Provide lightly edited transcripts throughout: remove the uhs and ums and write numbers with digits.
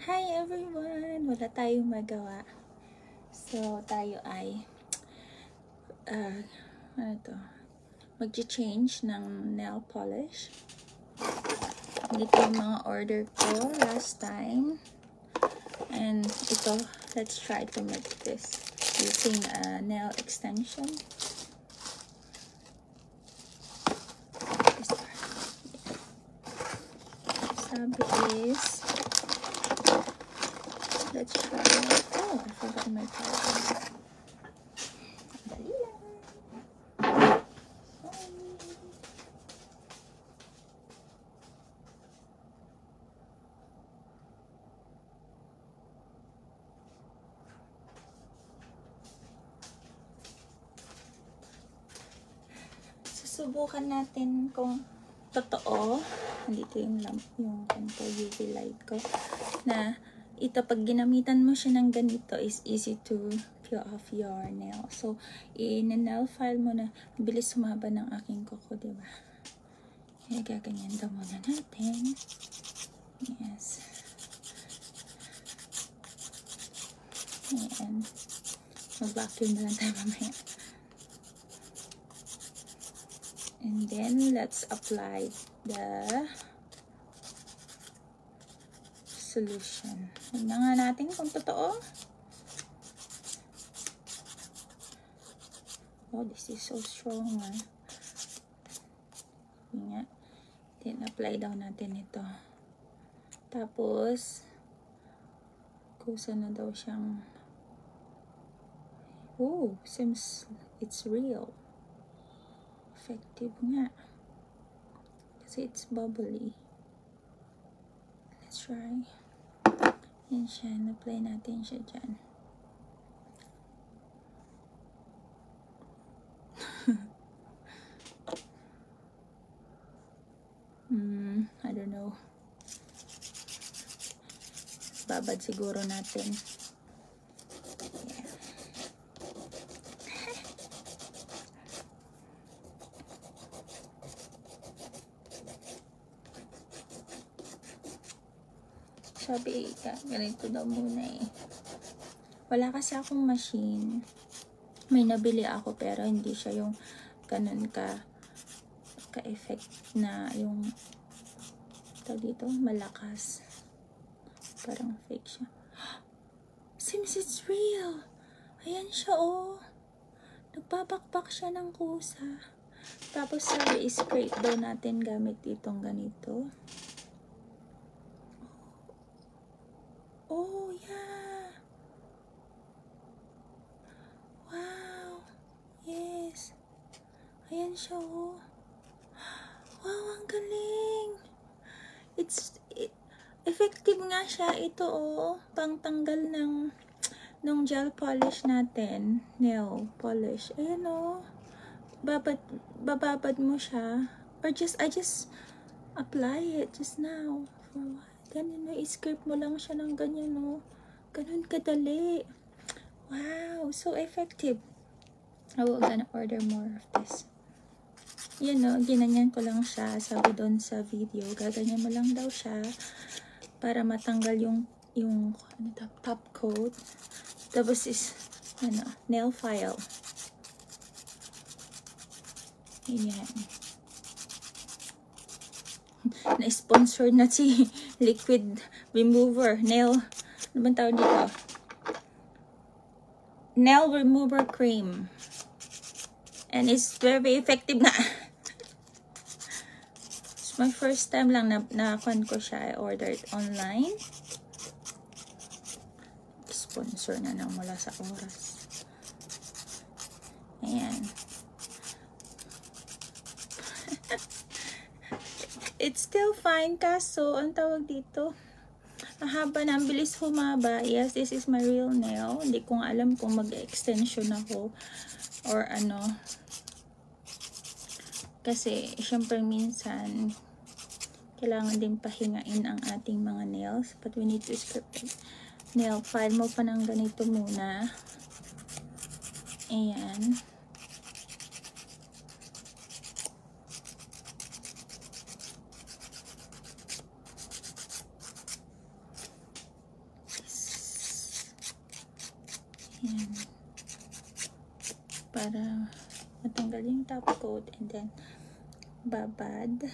Hi everyone! Wala tayong magawa. So, tayo ay mag-change ng nail polish. Dito yung mga order ko last time. And ito, let's try to make this using a nail extension. Sabi is, let's try it. Oh, I forgot my powder. Dali lang. Susubukan natin kung totoo. Nandito yung lamp, yung UV light ko. Na ito, pag ginamitan mo siya ng ganito, is easy to peel off your nail. So, in-nail file mo na, bilis sumaba ng aking kuko, diba? Kaya gaganyan daw muna natin. Yes. Ayan. Mag-vacuum na lang tayo mamaya. And then, let's apply the solution. Tignan nga natin kung totoo. Oh, this is so strong, ah. Nga. Then, apply daw natin ito. Tapos, kusa na daw siyang, oh, seems it's real. Effective nga. Kasi it's bubbly. Let's try. Yan siya. Na-apply natin siya dyan. I don't know. Babad siguro natin. Sabi, ganito daw muna eh. Wala kasi akong machine. May nabili ako pero hindi siya yung ganun ka-effect na yung dito, malakas. Parang fake siya. Seems it's real. Ayan siya, oh. Nagpapakpak siya ng kusa. Tapos sabi, scrape daw natin gamit itong ganito. Oh, yeah. Wow. Yes. Ayan siya, oh. Wow, ang galing. Effective nga siya. Ito, oh. Pangtanggal ng gel polish natin. Nail polish. Ayan, oh. Bababad mo siya. Or I just apply it just now. For a while. Ganun, no? I-scrape mo lang siya ng ganyan, no? Ganun kadali. Wow, so effective. I will gonna order more of this. Yan, no? Ginanyan ko lang siya. Sabi doon sa video. Gaganyan mo lang daw siya para matanggal yung top coat. Tapos is, nail file. Ayan. Na-sponsor na si Liquid Remover. Nail, ano bang tawag dito? Nail Remover Cream. And it's very effective nga. It's my first time lang na-con ko siya. I ordered online. Sponsor na nang mula sa oras. Ayan. It's still fine, kaso ang tawag dito, ang haba na, ang bilis humaba. Yes, this is my real nail. Hindi ko nga alam kung mag-extension ako or ano. Kasi, syempre minsan, kailangan din pahingain ang ating mga nails. But we need to script it. Nail file mo pa ng ganito muna. Ayan. Yan. Para matanggal yung top coat, and then babad.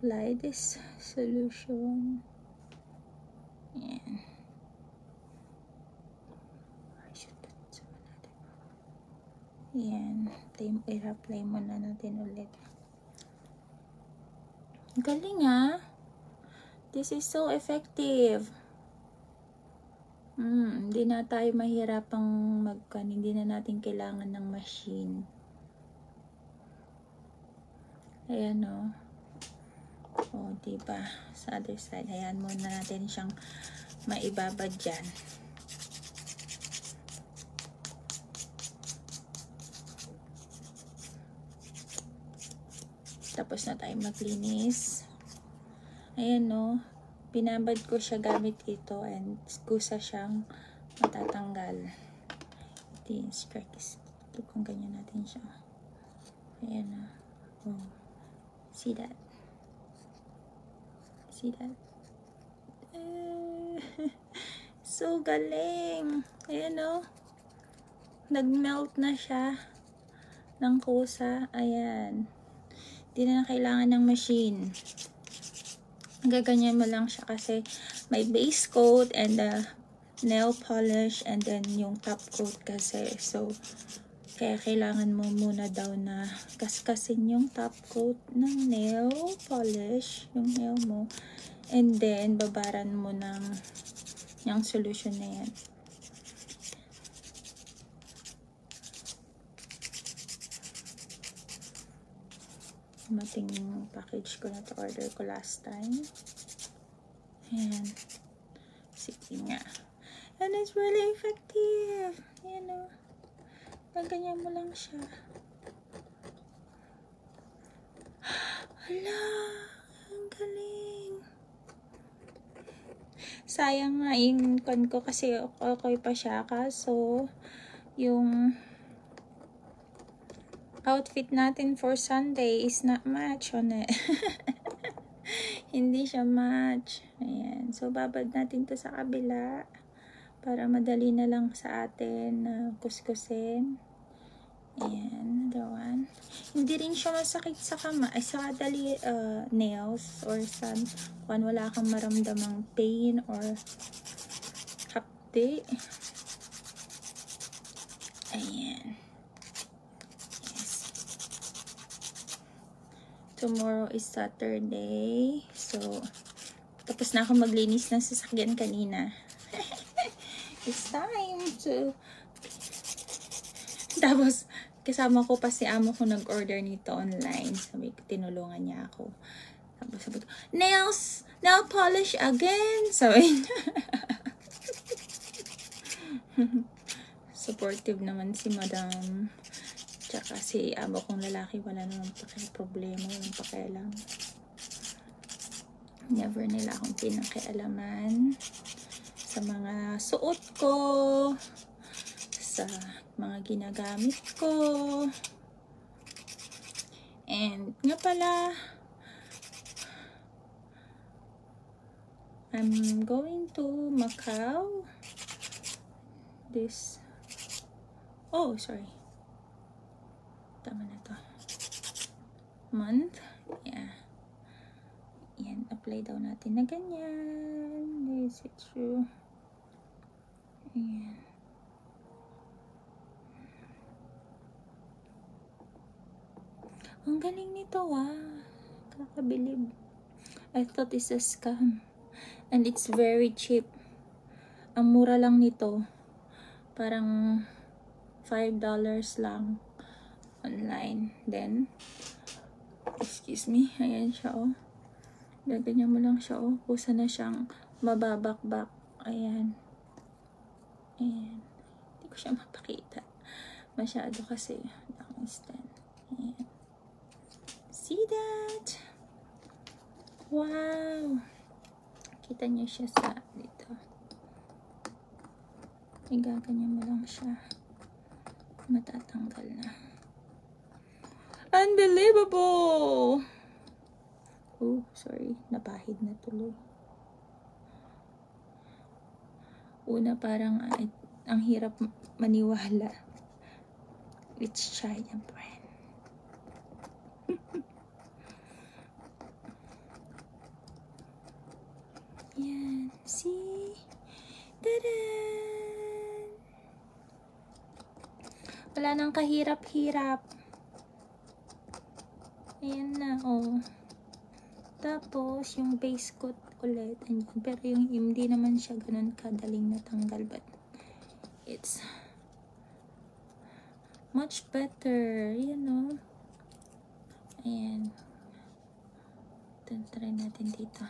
Apply this solution. Yan. Yan. I-apply muna natin ulit. Galing ah. This is so effective. Hindi na tayo mahirapang hindi na natin kailangan ng machine. Ayan o. O, diba? Sa other side, ayan muna natin siyang maibabad dyan. Tapos na tayo maglinis. Ayan no, pinabad ko siya gamit ito and kusa siyang matatanggal. Ito yung scratches. Ito kung ganyan natin siya. Ayan na. Oh. See that? See that? So galing. Ayan no. Nag-melt na siya ng kusa. Ayan. Hindi na kailangan ng machine. Gaganyan mo lang siya kasi may base coat and nail polish and then yung top coat kasi. So, kaya kailangan mo muna daw na kaskasin yung top coat ng nail polish, yung nail mo. And then, babaran mo ng yung solution na yan. Mating yung package ko na to, order ko last time. Ayan. Sige nga. And it's really effective. Ayan o. Ganyan mo lang siya. Hala! Ang galing! Sayang nga yung kon ko kasi okay pa siya. Kaso, yung outfit natin for Sunday is not match on it. Hindi siya match. Ayan. So, babad natin to sa kabila para madali na lang sa atin na kuskusin. Ayan. Another one. Hindi rin siya masakit sa sa nails or sa kung wala kang maramdamang pain or hapdi. Ayan. Tomorrow is Saturday. So, tapos na ako maglinis ng sasakyan kanina. It's time to... Tapos, kasama ko pa si amo ko nag-order nito online. Sabi ko, tinulungan niya ako. Tapos sabi ko, nail polish again! Sabi niya. Supportive naman si madam. Tsaka si amo kong lalaki, wala naman problema, walang pakialam. Never nila akong pinakialaman sa mga suot ko, sa mga ginagamit ko. And nga pala, I'm going to Macau this, oh sorry, tama na to, month. Yeah. Yan, apply daw natin na ganyan. Is it true? Ayan. Ang galing nito ah. Kakabilib. I thought it's a scam. And it's very cheap. Ang mura lang nito. Parang $5 lang online. Then, excuse me, ayan siya oh. Gaganyan mo lang siya oh. Kusa na siyang mababakbak. Ayan. Ayan. Hindi ko siya mapakita. Masyado kasi akong stand. Ayan. See that? Wow! Kita niyo siya sa dito. Igaganyan mo lang siya. Matatanggal na. Unbelievable! Oh, sorry. Napahid na tuloy. Una parang ang hirap maniwala. It's China brand. Yan. See? Tadan! Wala nang kahirap-hirap. Ayan na, oh. Tapos, yung base coat ulit. Ayan. Pero yung hindi naman siya ganun kadaling natanggal. But, it's much better. You know? Ayan. Try natin dito.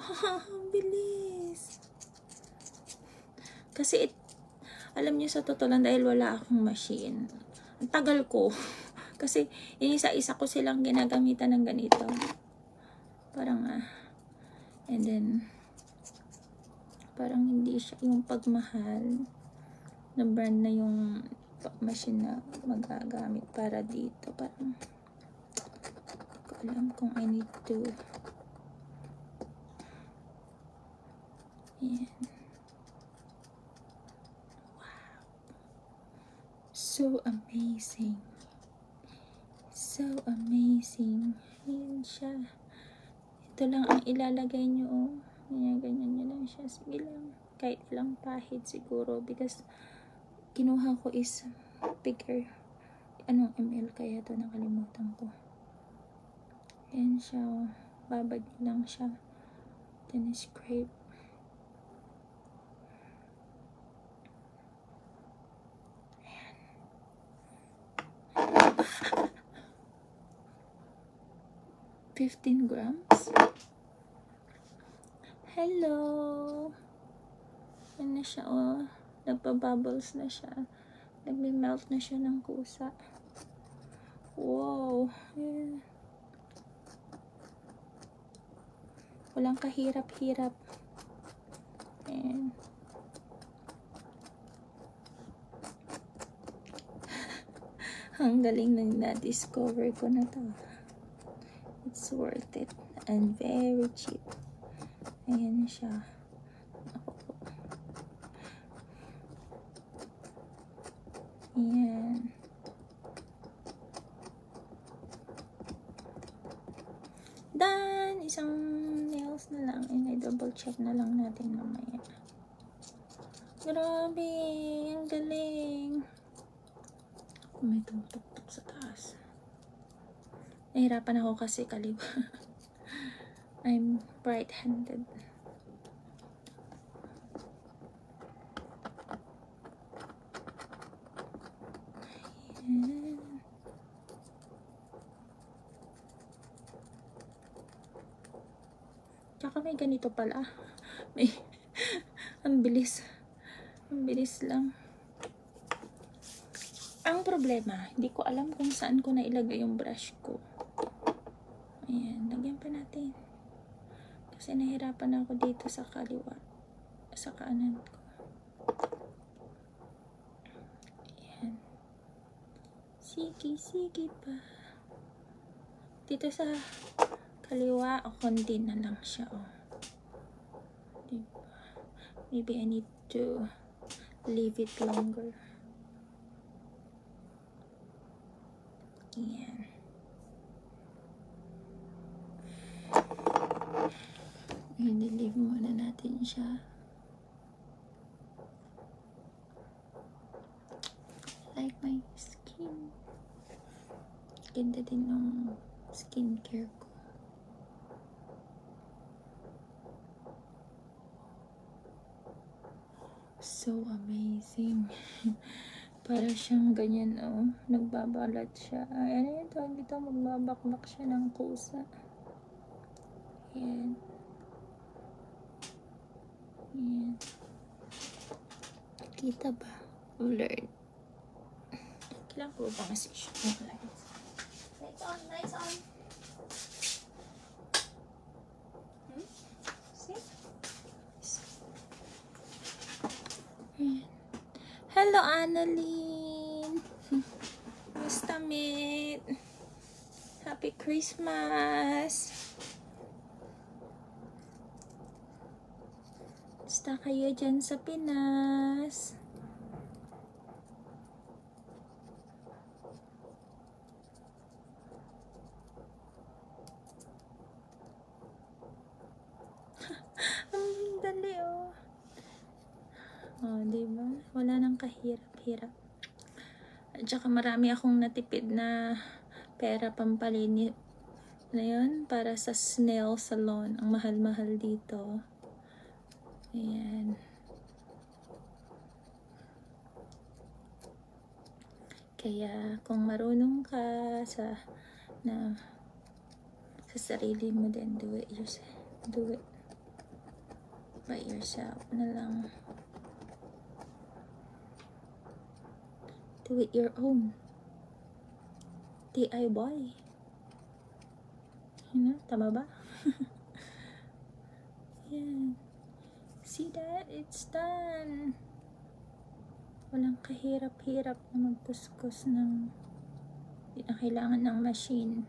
Ang bilis! Kasi, alam niyo sa totoo lang, dahil wala akong machine. Ang tagal ko. Kasi, isa-isa ko silang ginagamitan ng ganito. Parang, and then, parang hindi siya yung pagmahal na brand na yung machine na magagamit para dito. Parang, hindi ko alam kung I need to. Ayan. Wow. So amazing. So amazing. Ayan siya. Ito lang ang ilalagay nyo, oh. Ganyan nyo lang siya. Sige lang. Kahit ilang pahid siguro. Because, kinuha ko is bigger. Anong ml kaya to? Nakalimutan ko. Ayan siya, oh. Babad lang siya. Then, scrape. Ayan. 15 grams. Hello. Yan na siya, oh. Nagpa-bubbles na siya. Nagme-melt na siya ng kusa. Wow. Ayan. Walang kahirap-hirap. Ayan. Ang galing nang na-discover ko na to. It's worth it. And very cheap. Ayan siya. Ayan. Done! Isang nails na lang. And I double check na lang natin mamaya. Grabe! Ang galing! May tumutok-tok sa taas. Nahirapan ako kasi kaliwa. I'm right-handed. Ayan. Tsaka may ganito pala. May ang bilis. Ang bilis lang. Ang problema, hindi ko alam kung saan ko na ilagay yung brush ko. Ayan, lagyan pa natin. Kasi nahirapan ako dito sa kaliwa. Sa kanan ko. Ayan. Sige pa. Dito sa kaliwa, konti na lang siya, oh. Diba? Maybe I need to leave it longer. Ayan. I-leave muna natin siya. Like my skin. Ganda din ng skincare ko. So amazing. Para siyang ganyan, oh. Nagbabalat siya. Ano yun tawag dito? Magbabakbak siya ng kusa. Ayan. Ayan. Kita ba? Blurred. Kailangan ko ba kasi siya? Lights. Lights on, lights on. See? Ayan. Hello, Annalyn! Kumusta, mate? Happy Christmas! Basta kayo dyan sa Pinas. Ang dali oh. Oh, diba? Wala nang kahirap-hirap. At saka marami akong natipid na pera pampalinis na yun, para sa nail salon. Ang mahal-mahal dito. Ayan. Kaya kung marunong ka sa sarili mo din, do it by yourself na lang. Do it your own. DIY. Tama ba? Yan. See that? It's done. Walang kahirap-hirap na magkuskus ng hindi na kailangan ng machine.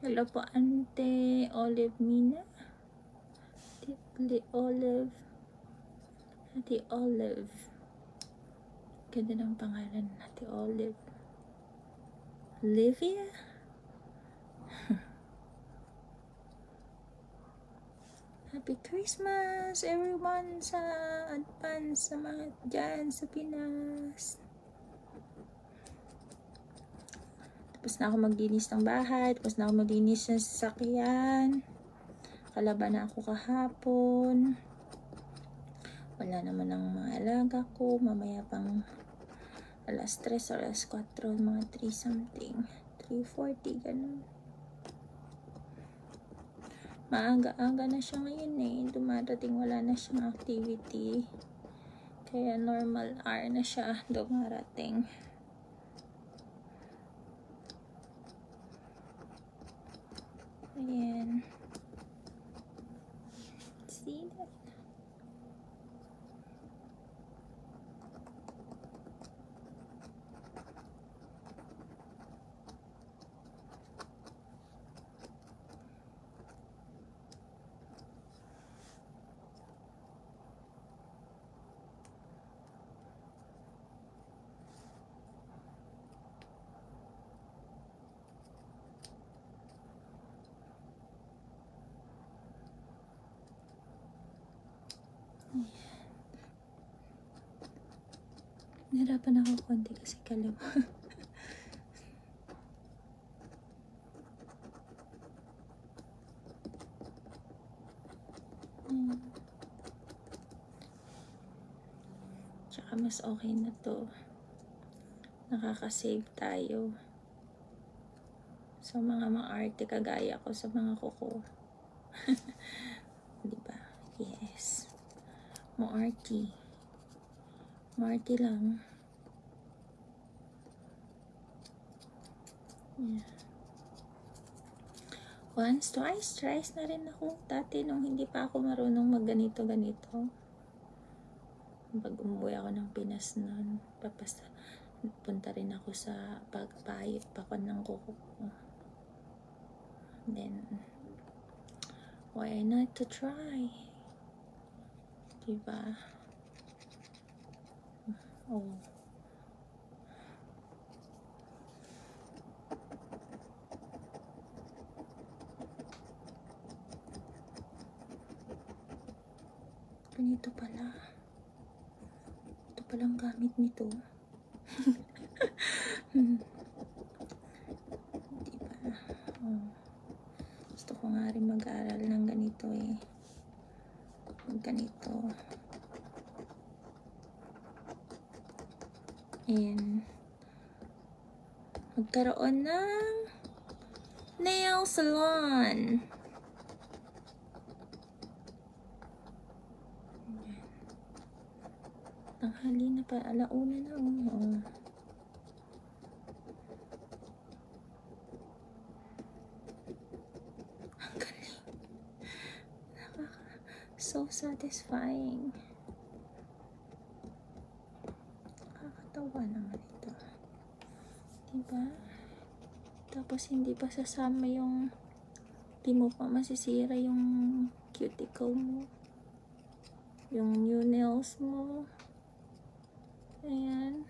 Hello po, Ante Olive Mina. Ate Olive. Ganda ng pangalan, Ate Olive. Olivia? Happy Christmas everyone sa advance, sa mga dyan sa Pinas. Tapos na ako maglinis ng bahay, tapos na ako maglinis ng sasakyan. Kalaban na ako kahapon. Wala naman ang mga alaga ko. Mamaya pang alas 3, alas 4, mga 3 something. 3:40, ganun. Maaga-aga na siya ngayon eh. Dumadating, wala na siyang activity. Kaya normal hour na siya dumarating. Ayan. See that? Nahirapan ako konti kasi kalaw. Tsaka mas okay na to. Nakaka-save tayo. Sa mga maarte kagaya ko, sa mga kuko. Diba? Yes. Maarte. Maarte lang. Yeah. Once, twice, thrice na rin ako dati nung hindi pa ako marunong magganito ganito. Pag umuwi ako ng Pinas noon, punta rin ako sa pagpayot pakon ng kuko ko. Then, why not to try? Diba? Oh. Ganito pala. Ito palang gamit nito. Diba? Oh. Gusto ko nga rin mag-aaral ng ganito eh. Ganito. And magkaroon ng nail salon. Tanghali na pa, alauna na. Oh. Ang galing. So satisfying. Nakakatawa naman ito. Diba? Tapos hindi pa sasama yung Di mo pa masisira yung cuticle mo. Yung new nails mo. Ayan.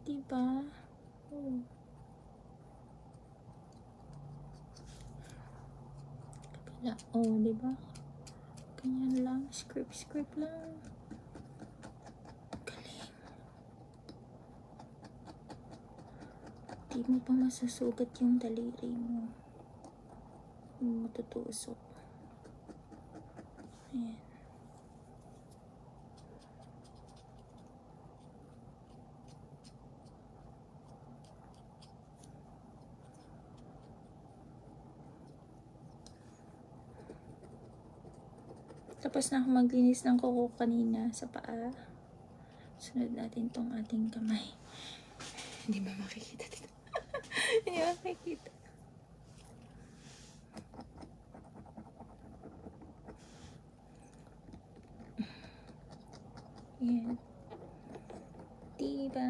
Diba? Oh. Kapila. Oh, diba? Ganyan lang. Script lang. Galing. Di mo pa masusugat yung daliri mo. Matutusok. Ayan. Tapos na ako maglinis ng kuko kanina sa paa. Sunod natin tong ating kamay. Hindi ba makikita dito? Hindi ba makikita? Ayan. Diba?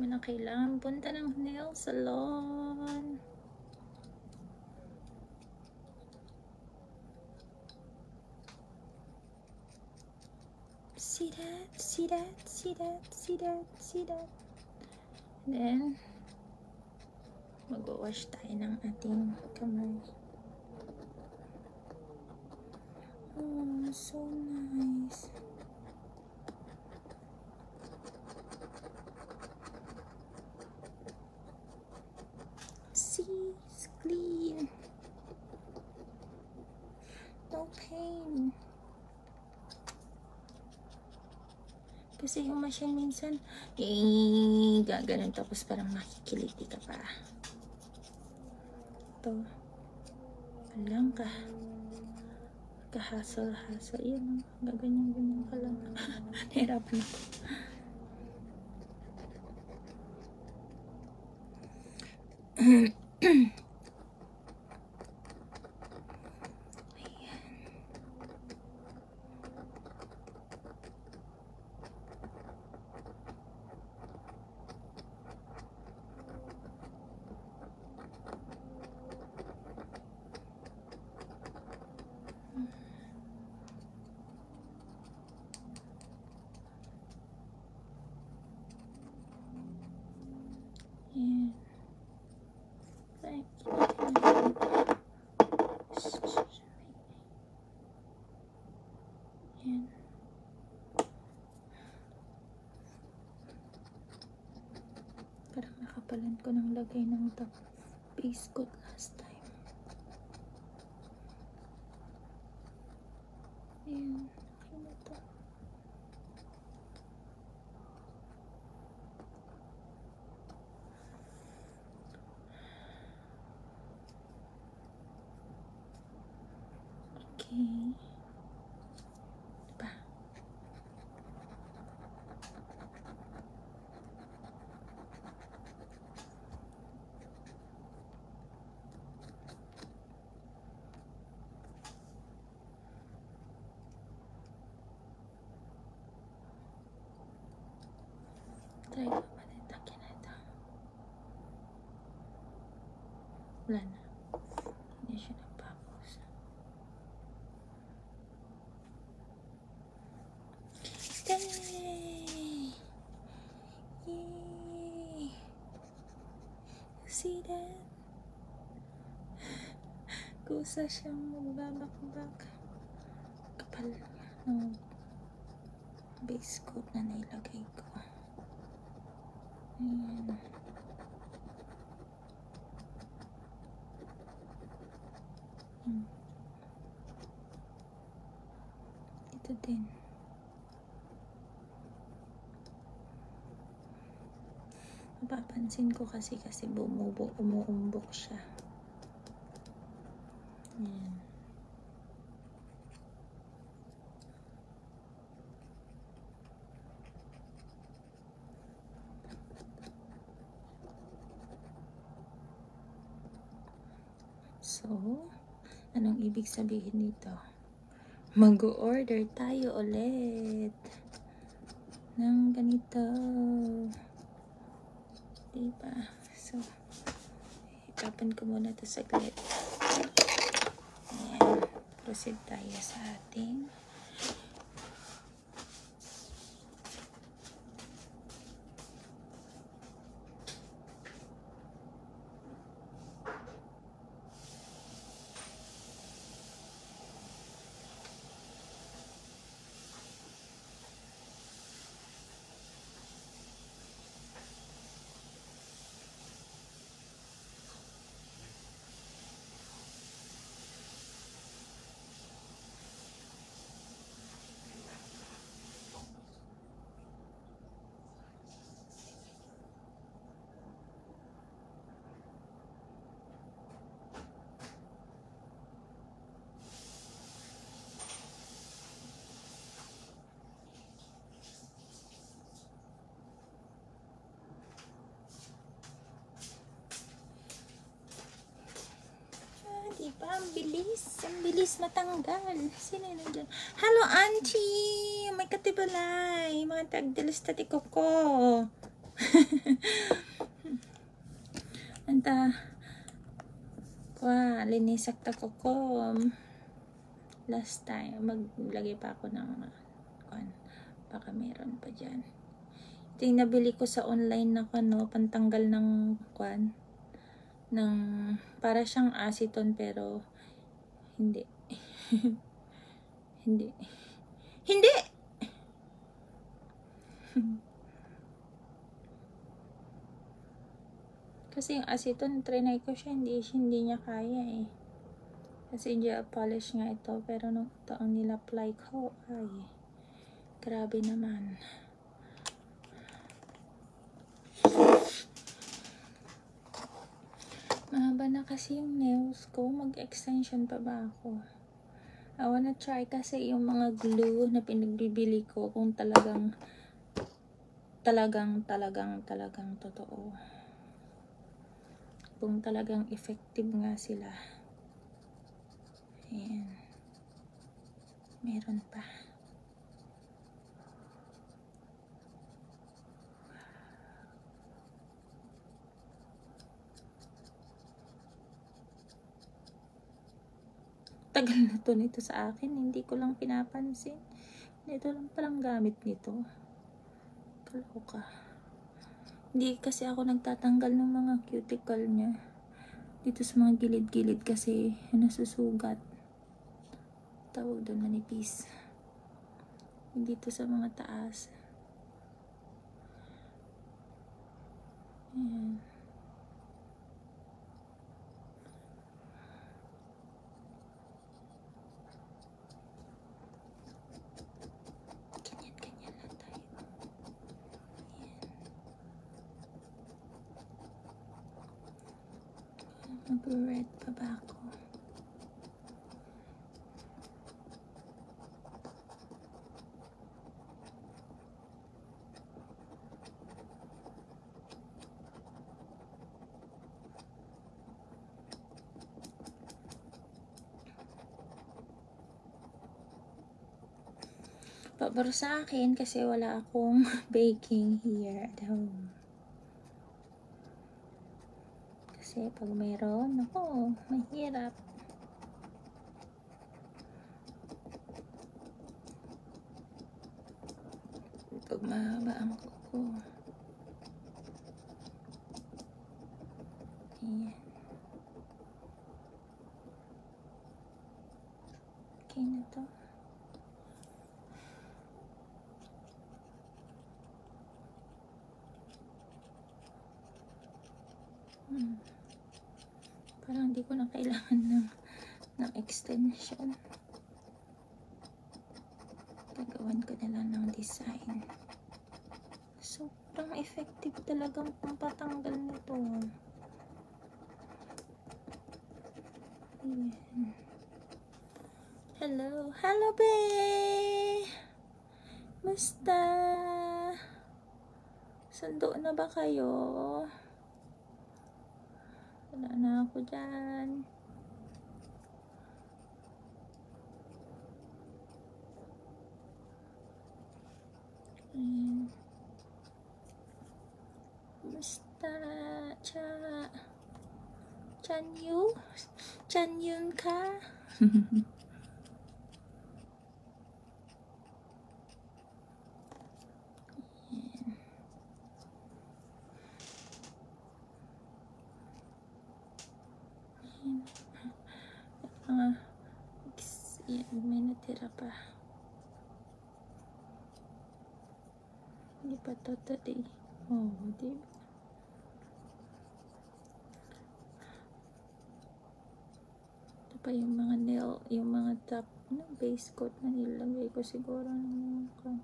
May na kailangan punta ng nail salon. See that? See that? See that? See that? See that? Then, mag-wash tayo ng ating kamay. Oh, so nice. See, it's clean. No pain. Kasi yung machine minsan, gaganon tapos parang makikiliti ka pa. Ito. Alang ka. Kahasal-hasal. Yan, gaganyan-ganyan ka lang. Nahirapan ako. Ayan. Ayan. Parang nakapalan ko ng lagay ng top base coat last time. Ayan. Okay na to. Okay. Diba? Try ko pa rin takyan na ito. Wala na. Hindi siya nagpapos. Yay! Yay! See that? Kusa siyang magbabak-bak. Kapal ng base coat na nailagay ko. Ayan. Ito din. Napapansin ko kasi umuumbok siya. Ayan. So, anong ibig sabihin nito? Mag-order tayo ulit. ng ganito. Diba? So, itapan ko muna ito saglit. Ayan. Proceed tayo sa ating diba? Ang bilis matanggal. Sino yun dyan? Hello, auntie! May katibalay. Mga tagdalas tatiko ko. Anta. Kwa, linisak tako ko. Last time, maglagay pa ako ng baka meron pa dyan. Ito yung nabili ko sa online na pantanggal ng ng para siyang acetone pero hindi. hindi kasi yung acetone trinay ko siya, hindi niya kaya eh, kasi gel polish nga ito, pero nung ito ang nil-apply ko ay grabe naman. Mahaba na kasi yung nails ko. Mag-extension pa ba ako? I wanna try kasi yung mga glue na pinagbibili ko kung talagang totoo. Kung talagang effective nga sila. Ayan. Meron pa. Tagal na to nito sa akin, hindi ko lang pinapansin. Ito lang palang gamit nito. Kaloka. Hindi kasi ako nagtatanggal ng mga cuticle niya. Dito sa mga gilid-gilid kasi nasusugat. Tawag doon, manipis. Dito sa mga taas. Ayan. Ganyan lang tayo. Ayan. Mag-red pa ba ako? Pabor sa akin kasi wala akong baking here at home. Kasi pag mayroon, ako, mahirap. Pag mahaba ang kuko. Ayan. Okay na to. Parang hindi ko na kailangan ng extension. Gagawan ko na lang ng design. Sobrang effective talagang pampatanggal nito. Ayan. Hello bae! Basta sundo na ba kayo? Wala na ako dyan. Ayan. Kamusta? Chanyu? Chanyun ka? Yan, may natira pa. Hindi pa to today. Oh, di ba? Ito pa yung mga nail, yung mga top, base coat na nilagay ko siguro ng mga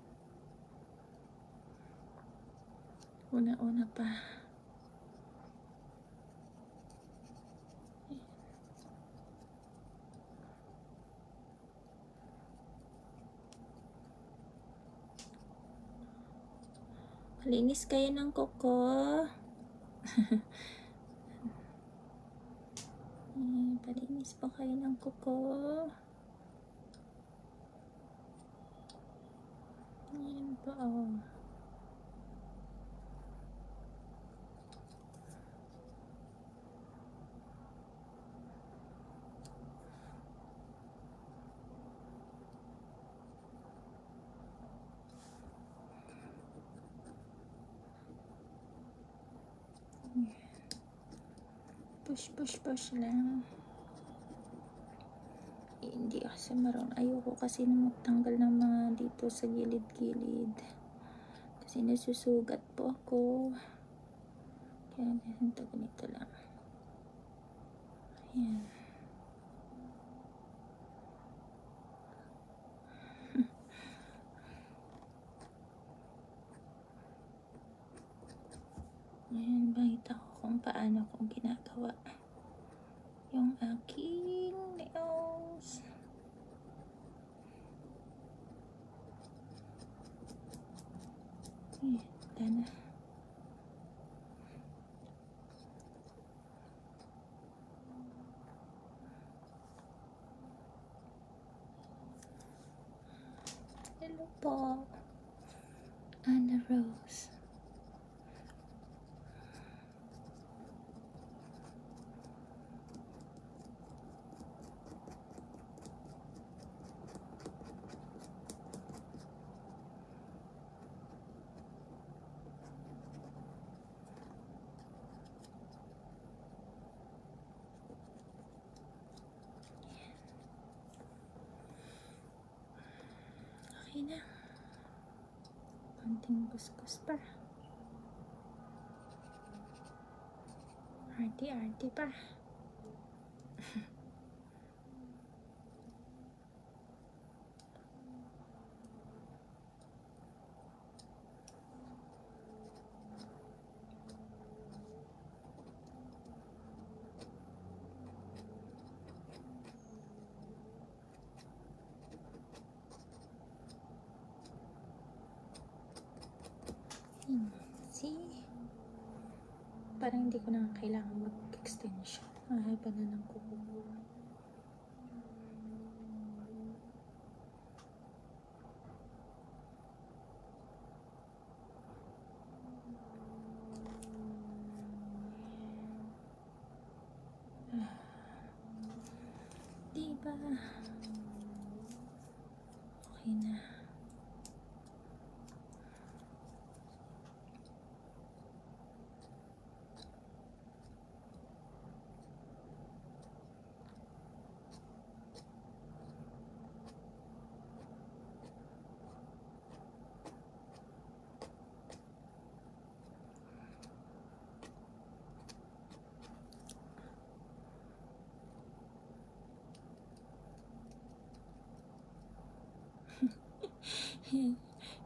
una-una pa. Malinis kayo ng kuko. Palinis po kayo ng kuko. Ayan po, oh. Push lang. Hindi kasi ayoko kasi na magtanggal ng mga dito sa gilid-gilid. Kasi nasusugat po ako. Kaya ganito lang. Ayan. Ayan, bakita ko kung paano kong ginagawa yung aking nails. Ayan, dana. Hello po, Anna Rose. Okay na. Konting kuskus pa. Arty pa. See? Parang hindi ko na kailangan mag-extension. Ay, pa na ng kuko. Diba? Okay na.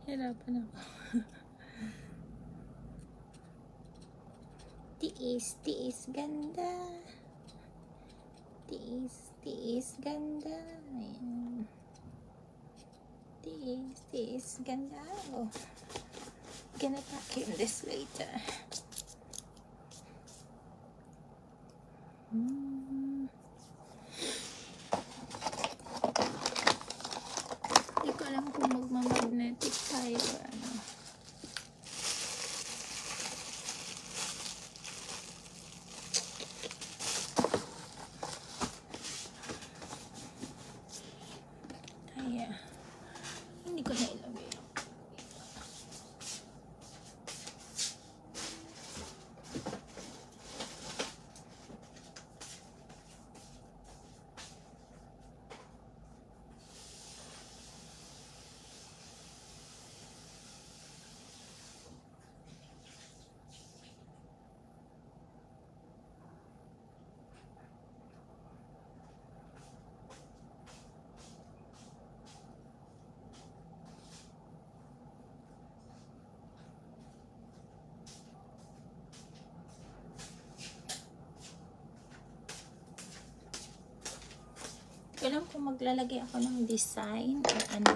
Hirapan ako. Tiis, ganda. Tiis, ganda. Ayan. Tiis, ganda. Oh. Gonna vacuum this later. Hindi ko alam kung magmamagnetic tayo or ano. ko alam kung maglalagay ako ng design o ano.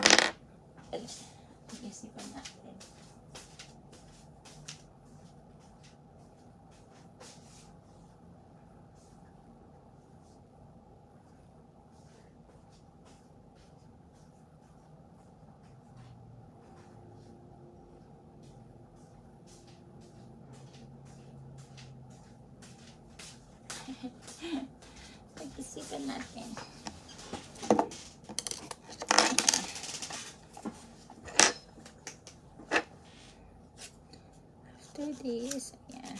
Pag-isipan natin. Pag-isipan natin. After this, ayan.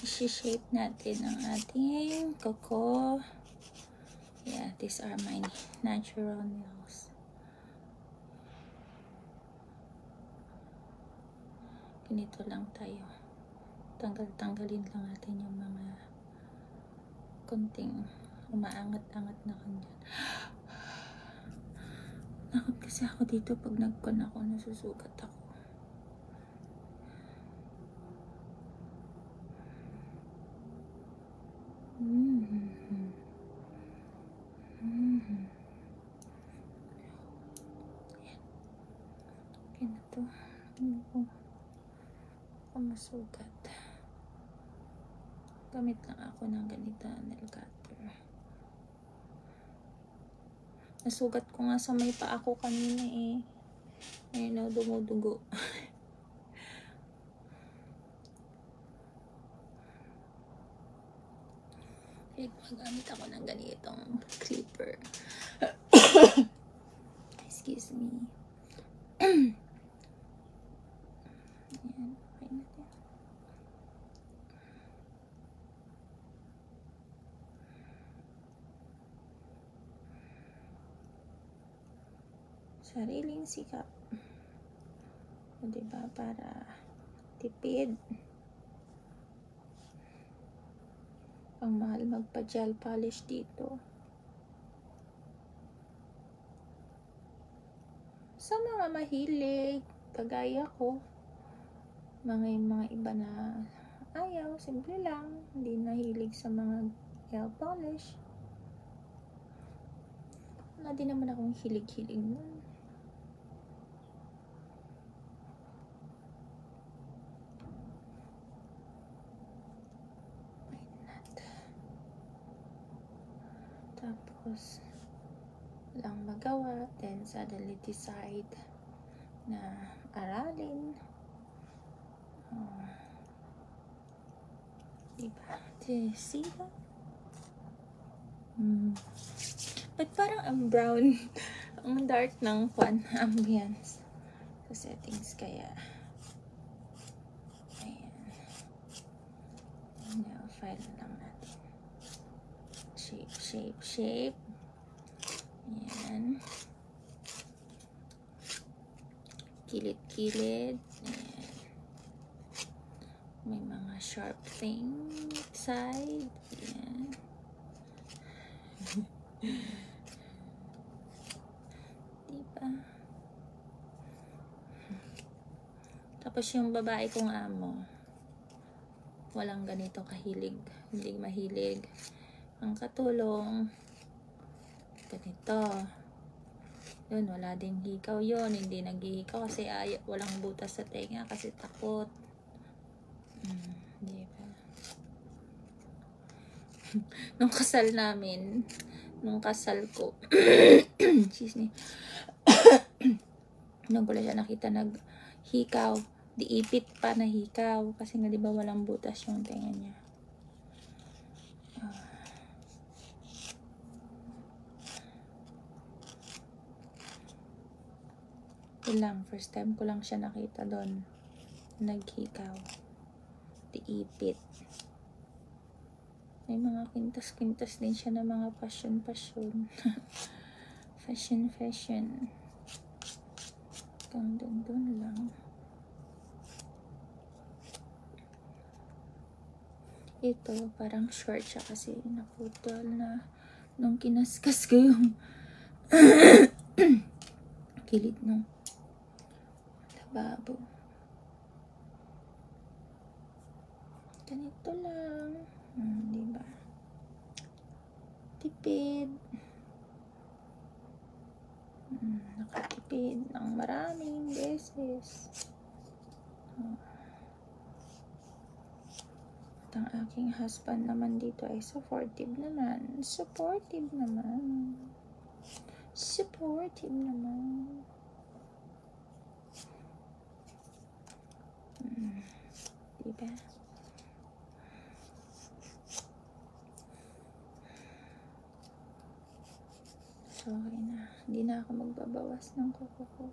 I-shape natin ang ating kuko. Yeah, these are my natural nails. Ganito lang tayo. Tanggalin lang natin yung mga konting umaangat-angat na kanyan. Nakot kasi ako dito pag nagkon ako, nasusugat ako. Okay na to. Ako masugat. Gamit lang ako ng ganito nail cutter. Nasugat ko nga sa may paa ko kanina eh. Ayun na, dumudugo. Magamit ako ng ganitong clipper. Excuse me. Ayan, okay na yan. Sariling sikap. O diba, para tipid. Ang mahal magpa-gel polish dito. Sa mga mahilig, kagaya ko, mga iba na ayaw, simple lang, hindi nahilig sa mga gel polish. Wala din naman akong hilig-hilig nun. Tapos lang magawa, then suddenly decide na aralin. Diba? See that? But parang ang brown, ang dark ng ambience sa settings, kaya ayan. Now, file lang natin. Shape. Ayan. Kilid-kilid. Ayan. May mga sharp thing side. Ayan. Diba? Tapos yung babae kong amo, walang ganito kahilig. Hindi mahilig. Ang katulong, ganito. Yun, wala din hikaw yun. Hindi naghihikaw kasi walang butas sa tenga kasi takot. Diba? Nung kasal namin, nung kasal ko, excuse me, nung pala siya nakita naghikaw, diipit pa na hikaw kasi nga diba walang butas yung tenga niya. Yun lang, first time ko lang siya nakita doon. Naghikaw. Diipit. May mga kintas-kintas din siya na mga passion. Fashion. Hanggang doon lang. Ito, parang short siya kasi naputol na nung kinaskas ko yung kilid ng lababo. Ganito lang. Diba? Tipid. nakatipid ng maraming beses. At ang aking husband naman dito ay supportive naman. Supportive naman. Supportive naman. Diba? So, okay na. Hindi na ako magbabawas ng kuko ko.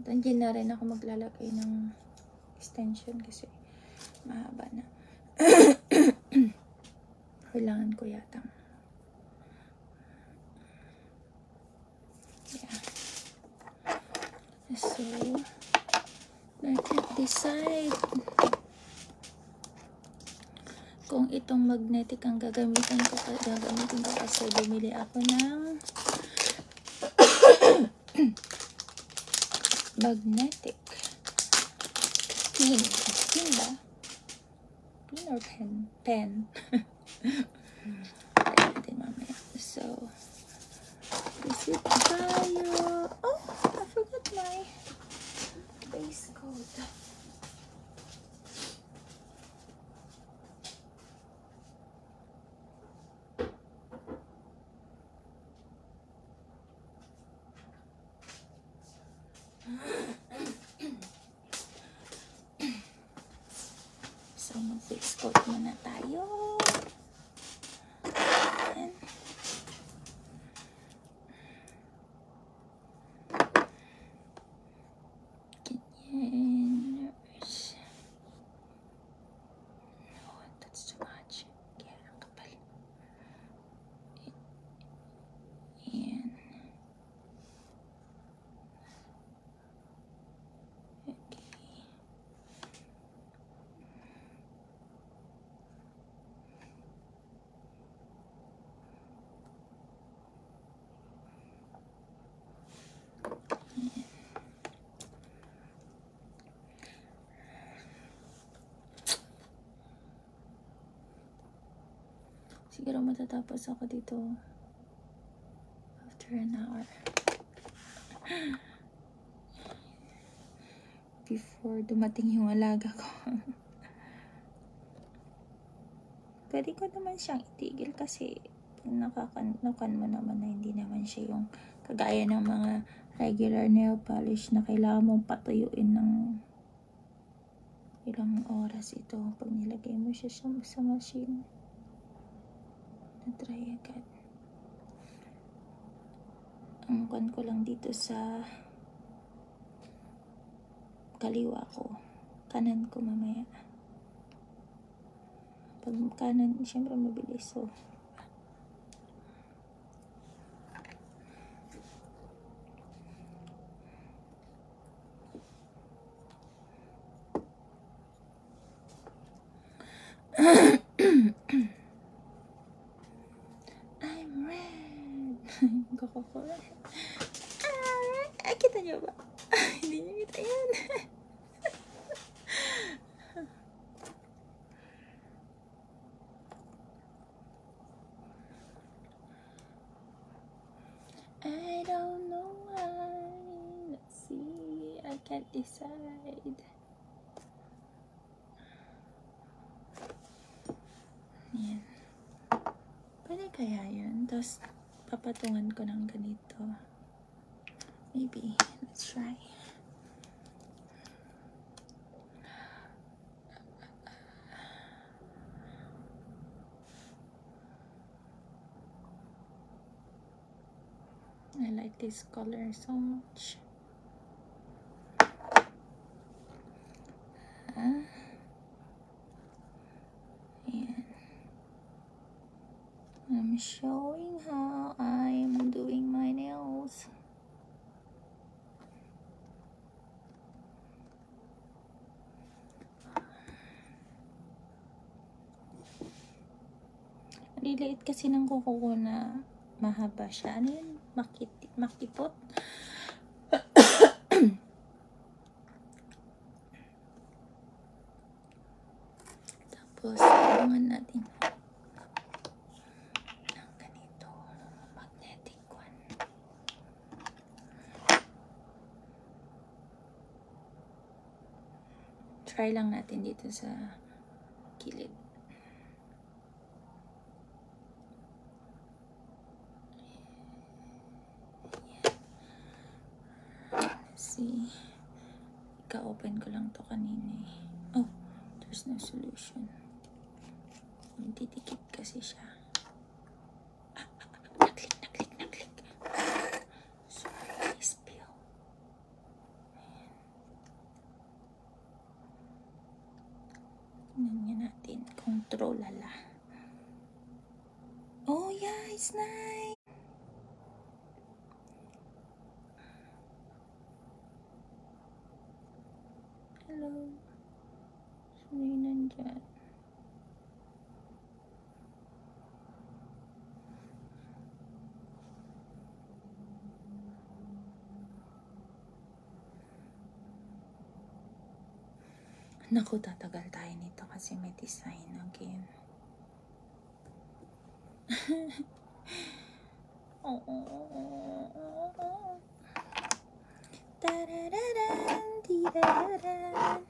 Hindi na rin ako maglalagay ng extension kasi mahaba na. Kailangan ko yata. Yeah. So, I can't decide kung itong magnetic ang gagamitin ko kasi bumili ako ng magnetic pin. Pin ba? Pin or pen? Pen. Ayan natin mamaya. So, this is tayo. Oh, I forgot my base coat. So, mag-face coat muna tayo. Ayan. Ganyan. No, that's too much. Kaya ang kapal. Ayan. Okay. Siguro matatapos ako dito after an hour. Before dumating yung alaga ko. Pwede ko naman siyang itigil kasi pag nakakanukan mo naman na hindi naman siya yung kagaya ng mga regular nail polish na kailangan mong patuyuin ng ilang oras ito pag nilagay mo siya sa machine. Na-try agad. Ang kan ko lang dito sa kaliwa ko. Kanan ko mamaya. Pag kanan, syempre mabilis. So, I'm red. Coca-Cola. Ay, kita nyo ba? Hindi nyo kita yan. I don't know why. Let's see. I can't decide. Yan. Pwede kaya yun? Tapos, papatungan ko ng ganito. Maybe. Let's try. I like this color so much. Ayan. I'm showing how I am doing my nails. Liliit kasi ng kuko ko na mahaba siya. Ano yun? Makipot? Tapos, tulungan natin ng ganito. Magnetic one. Try lang natin dito sa kilid. See, ika-open ko lang to kanina eh. Oh, there's no solution. Nagtitikip kasi siya. Naklik. Sorry, I spill. Tingnan nga natin. Control lala. Oh yeah, it's nice. Hello. Sino yung nandyan? Naku, tatagal tayo nito kasi may design again. Tarararan, tirararan.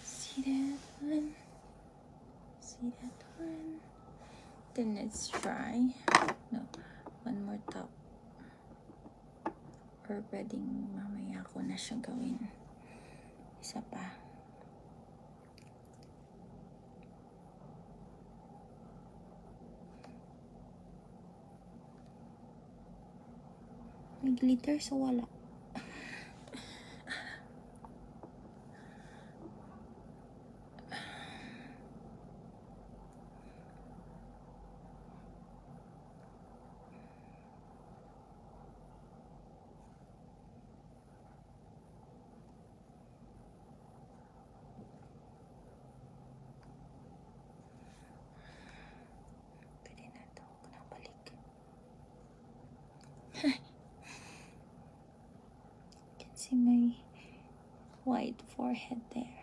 See that one? See that one? Then let's try. No, one more top. Or pwedeng mamaya ko na siya gawin. Isa pa. May glitter so wala. Pwede na ito. Huwag na balik. You can see my white forehead there.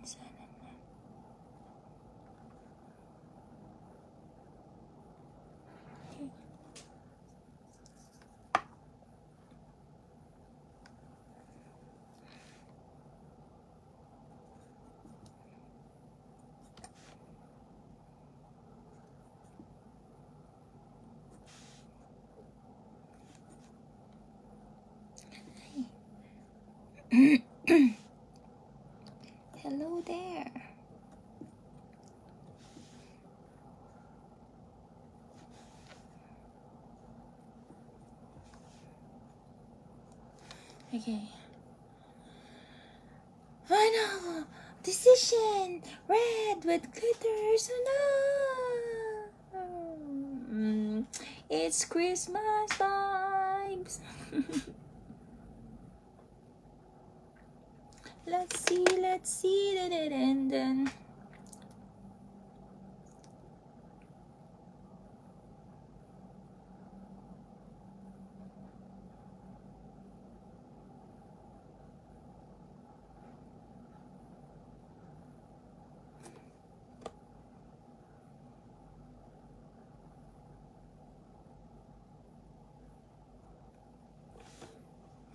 Sana na. Okay. Hello there. Okay. Final decision. Red with glitters. No. It's Christmas vibes. Let's see. Dun.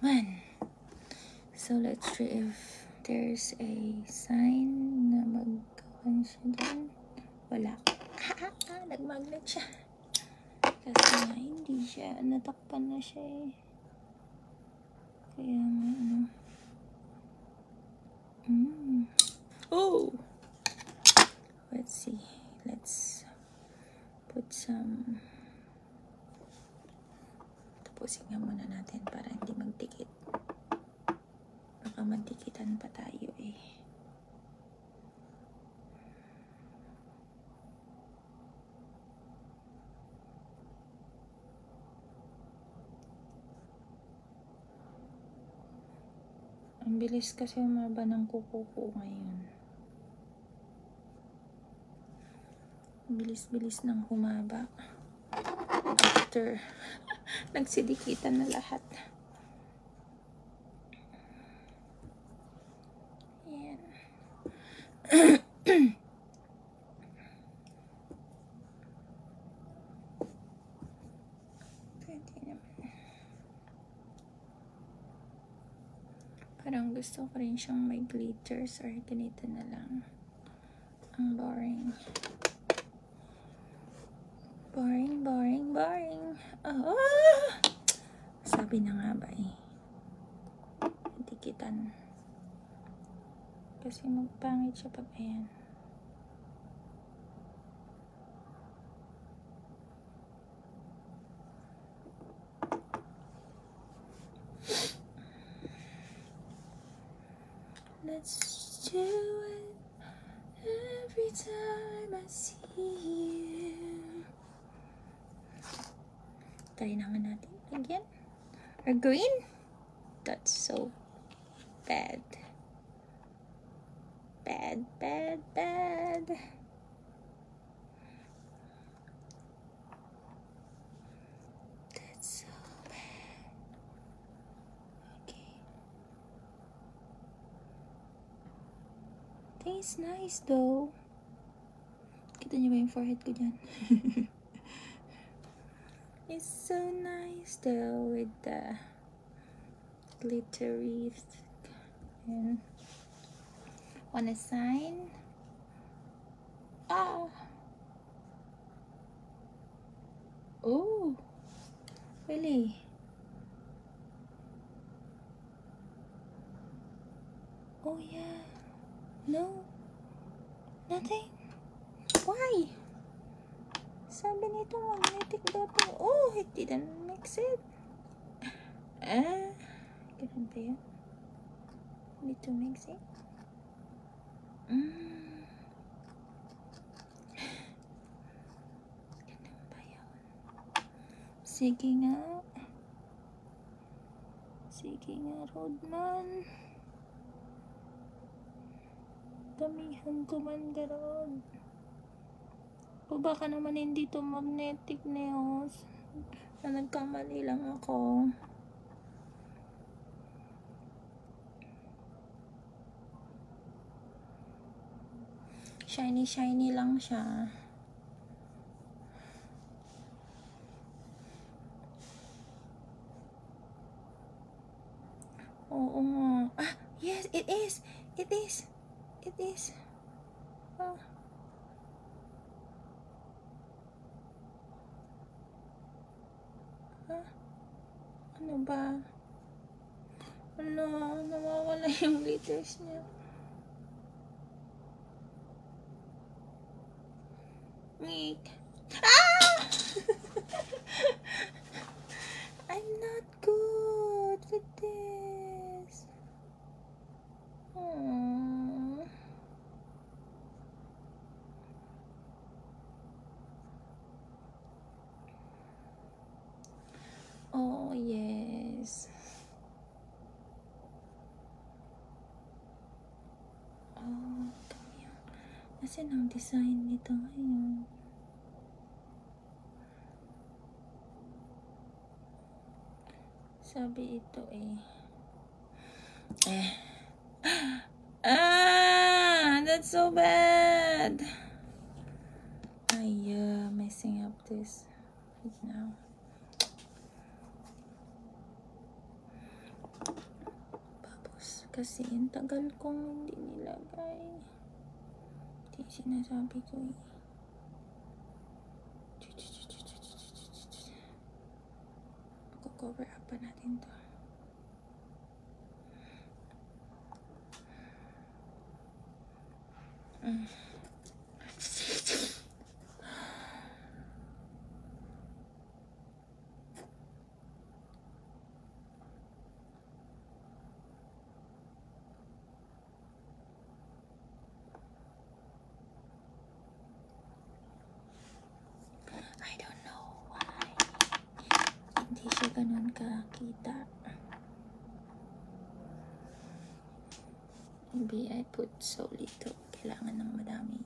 One. So let's try if there's a sign na magkawan siya dyan. Wala. Nagmagnet siya. Kasi nga hindi siya. Natakpan na siya eh. Kaya nga ano. Oh! Let's see. Let's put some. Tapusin nga muna natin para hindi magdikit. Baka magdikitan pa tayo eh. Ang bilis kasi umaba ng kuko ko ngayon. Bilis-bilis nang humaba. After nagsidikitan na lahat. Ayan. Pwede naman. Parang gusto ko rin siyang may glitters or ganito na lang. Ang boring. Boring, boring, boring. Oh! Sabi na nga ba eh. Dikitan. Kasi magpangit siya pag ayan. Let's do it every time I see you. Try na nga natin again. Or green? That's so bad. Bad, bad, bad. That's so bad. Okay. Tastes nice though. Kita niyo ba yung forehead ko dyan? It's so nice though with the glittery and wanna sign? Ah! Oh! Really? Oh yeah. No. Nothing. Why? Sabi nito magnetic daw to. Oh, it didn't mix it. Ganun ba yan? Need to mix it. Ganun ba yan? Sige nga. Sige nga, Rodman. Damihan ko man garon. O baka naman hindi to magnetic nails. Na nagkamali lang ako. Shiny, shiny lang siya. Oo nga. Ah, yes, it is. It is. It is. Ah. Ano ba? Ano, nawawala yung glitters niya. Nick. Ah! I'm not good with this. Aww. Oh, yes. Oh, kaya. Kasi ang design nito ngayon. Sabi ito eh. That's so bad. Ay, messing up this right now. Tapos, kasi yung tagal kong hindi nilagay. Ito yung sinasabi ko eh. Cover up pa natin to. I don't know why. Hindi siya ganun kakita. Maybe I put so little. Kailangan ng madami.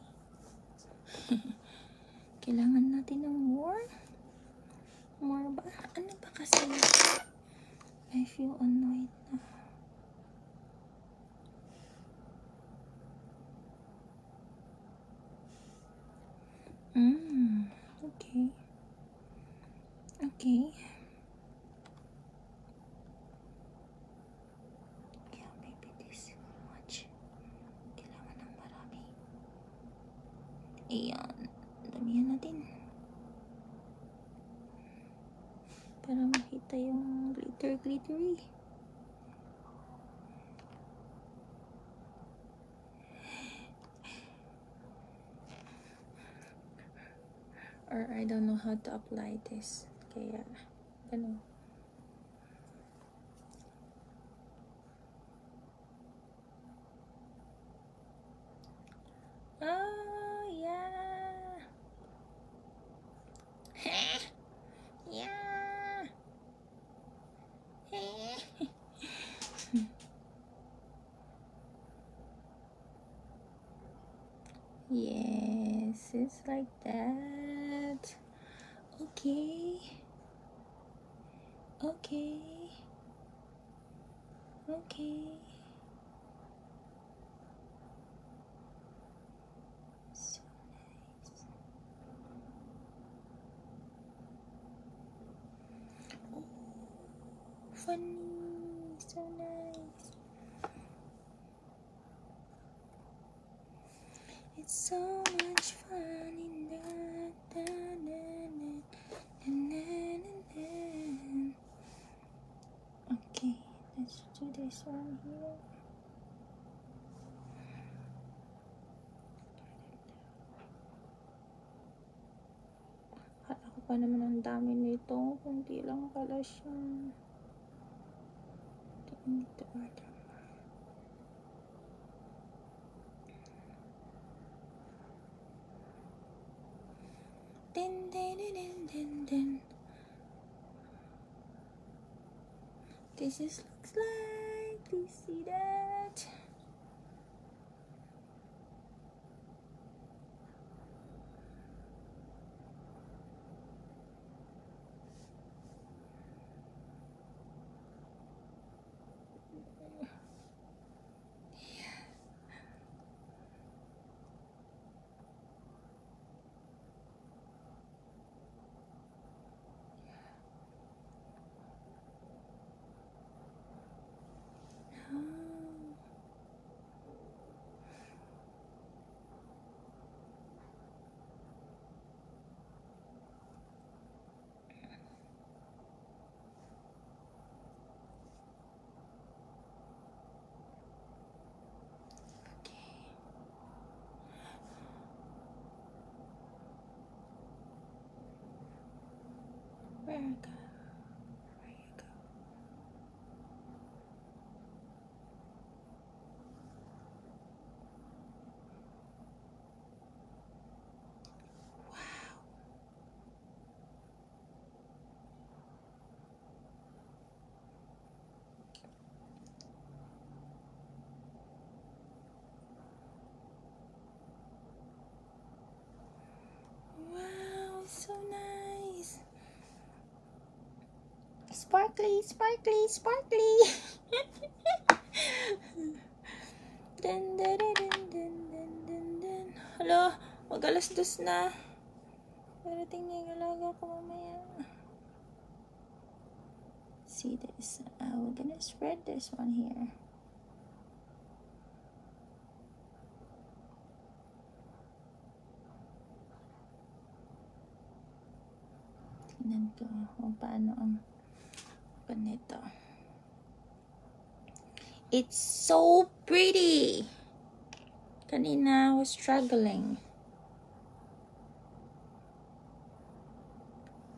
Kailangan natin ng more. More ba? Ano ba kasi? I feel annoyed na. Okay. Okay. Yeah, maybe this much. Kailangan ng marami. Ayan. Damihan natin. Para makita yung glittery. Or I don't know how to apply this. Kaya, ganun. Oh, yeah. Yeah. Yes, it's like that. Okay. Okay. Okay. So nice. Oh, funny. So nice. It's so much fun in that. Okay, let's do this one here. Akala ko pa naman ang dami nito. Kunti lang pala siya. I need to order. Din. This is looks like. Please see that. Where you go? Wow, so nice. Sparkly. Dun. Hala, mag-alas-dos na. Parating na yung alaga ko mamaya. See this? We're gonna spread this one here. Tignan ko kung paano ang ganito. It's so pretty! Kanina I was struggling.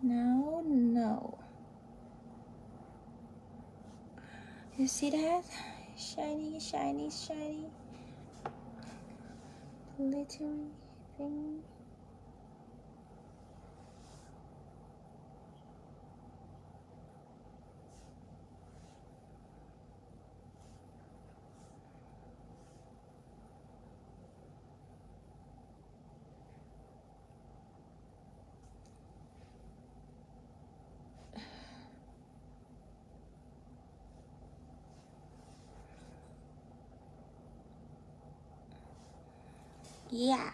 Now, no. You see that? Shiny. Glittery thing. Yeah.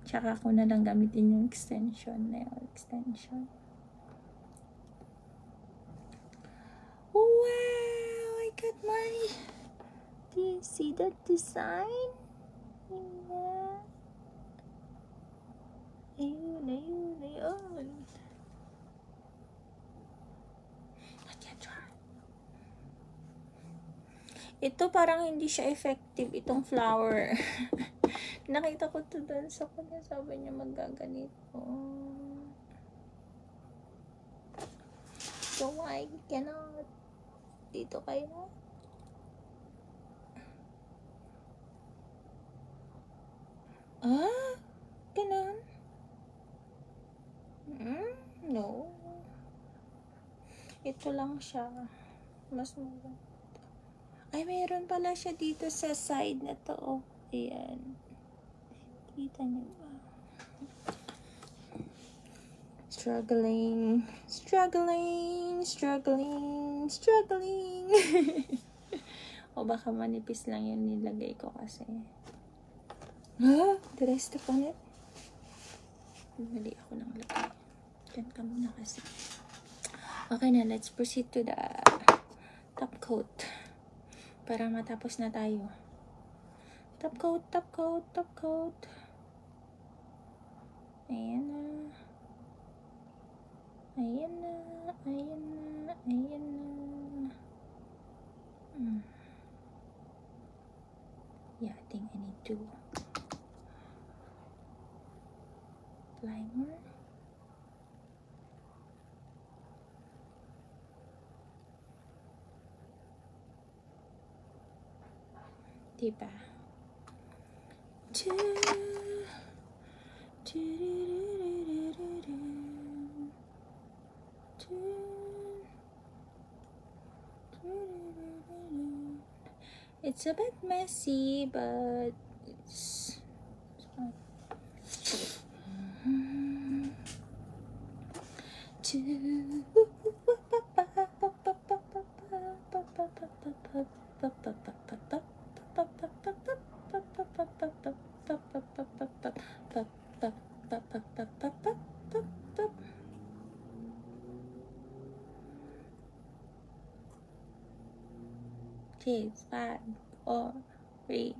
Tsaka ko na lang gamitin yung extension, nail extension. Wow, I got my... Do you see that design? Yeah. Ayun, ayun, ayun. Ito parang hindi siya effective, itong flower. Nakita ko to doon sa kanya, sabi niya magaganito. So I cannot. Dito kayo. Ah, ganun. No. Ito lang siya. Mas maganda. Ay, mayroon pala siya dito sa side na to. Oh. Ayan. Kita niyo ba? Struggling. Struggling. Struggling. Struggling. O baka manipis lang yung nilagay ko kasi. Ah, the rest on it. Mali ako nang lagay. Diyan ka muna kasi. Okay na, let's proceed to the top coat. Para matapos na tayo. Top coat, top coat, top coat. Ayan na. Ayan na, ayan na, ayan na. Yeah, I think I need to apply more. Diba? It's a bit messy, but it's fine. Okay, 5, 4, 3,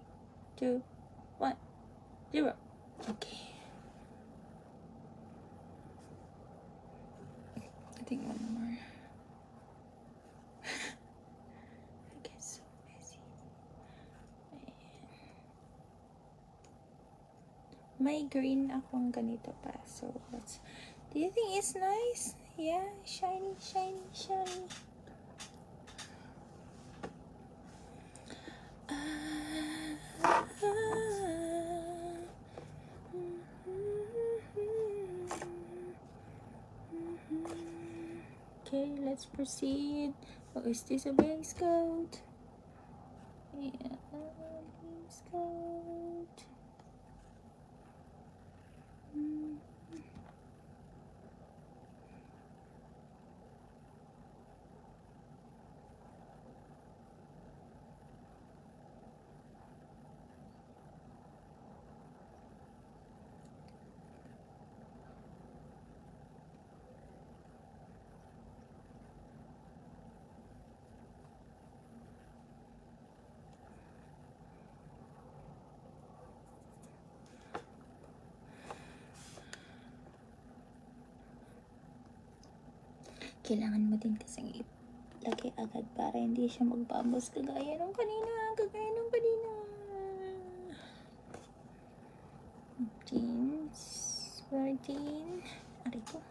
2, 1, 0. Okay. I think one more. I get so busy. May green akong ganito pa. So, let's... Do you think it's nice? Yeah, shiny, shiny, shiny. Okay, let's proceed. Oh, is this a base coat? Yeah, base coat. Kailangan mo din kasing ilagay agad para hindi siya magbabos kagaya nung kanina. 14. Aray ko.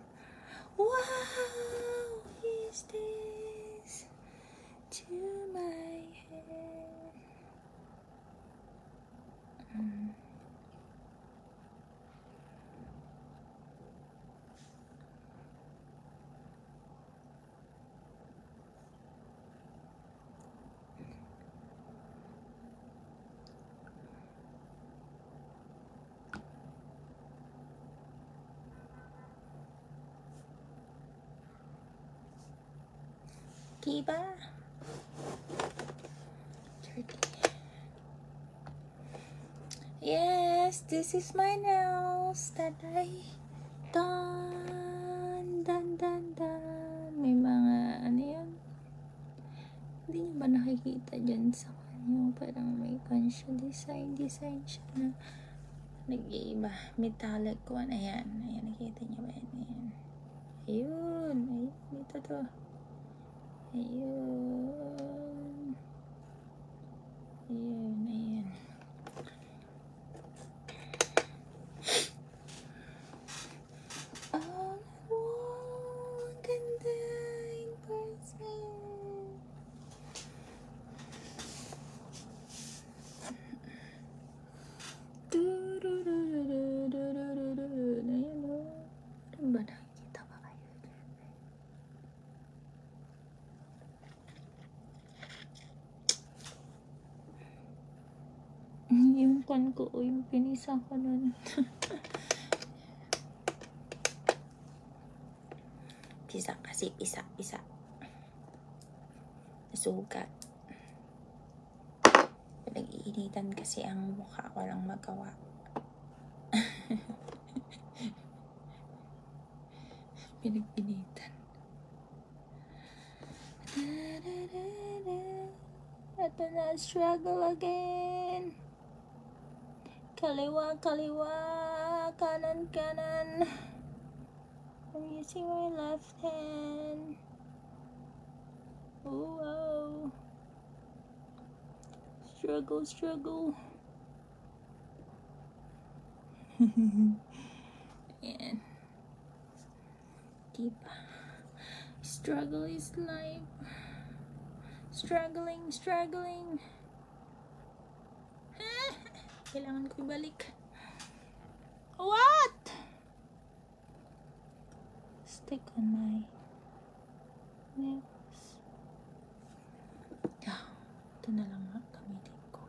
Wow! Is this to my head? Diba? 30. Yes, this is my nails that I done. May mga ano yun? Hindi nyo ba nakikita dyan sa kanya? Parang may siya design siya na nag-iiba. Metallic one. Ayan, nakikita nyo ba yan? Ayun, dito to. Ayun. Oh, wow, ang ganda in person. Ayan o. Ano ba nakikita ba kayo? Yung kan ko, yung pinisa ko nun. Pisa kasi, pisa. Nasugat. Pinag-iinitan kasi ang mukha, walang magawa. Pinag-initan. Ito na, struggle again. Kaliwa, kanan. I'm using my left hand. Oh, wow. Struggle. Ayan. Diba? Struggle is life. Struggling. Kailangan ko ibalik. What? Stick on my nails. Ito na lang nga gamitin ko.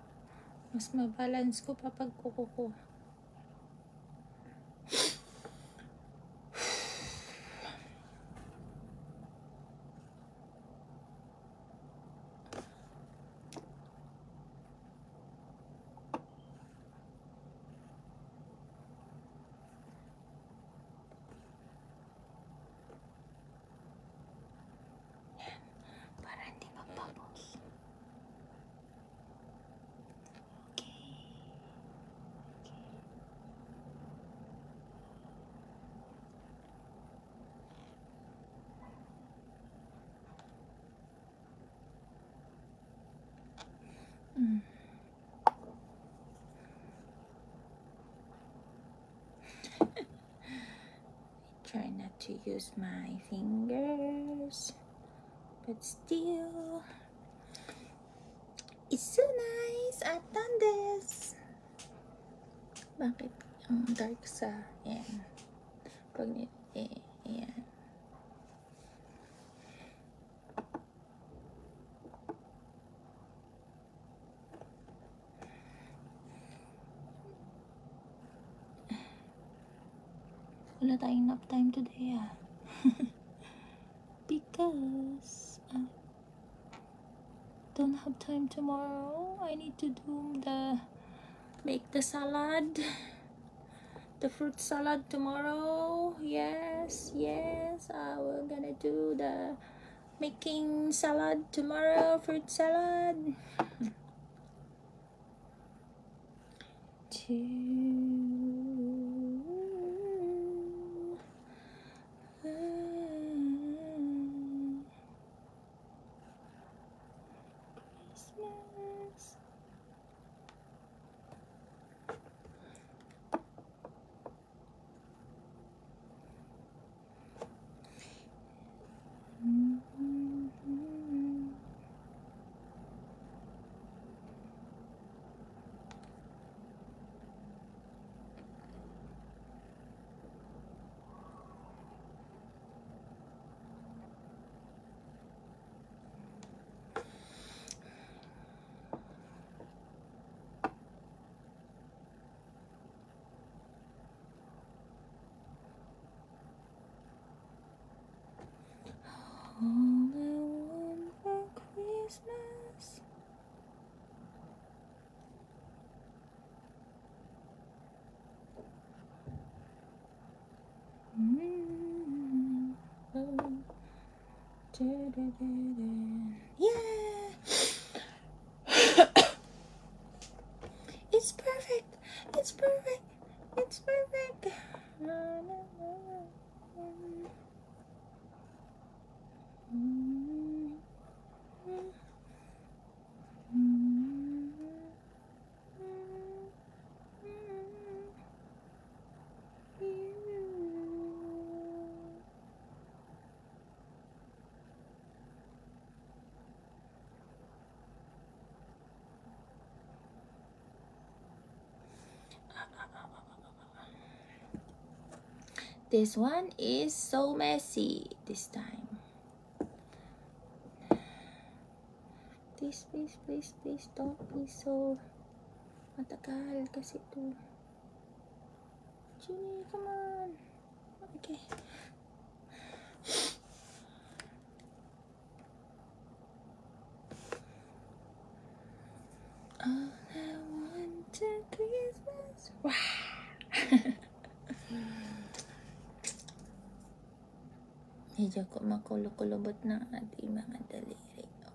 Mas mabalance ko pa pag kuko ko. Try not to use my fingers, but still, it's so nice. I've done this. Bakit ang dark sa yan? Pag yan. Wala tayong nap time today because I don't have time tomorrow. I need to do make the salad, the fruit salad tomorrow. Yes, we're gonna do the making salad tomorrow, fruit salad. Christmas. Yeah! It's perfect! It's perfect! It's perfect! This one is so messy this time. Please, please, please, please don't be so matagal kasi ito. Ginny, come on. Okay. All I want at Christmas. Medyo makulo-kulubot ng ating mga daliri. Diba?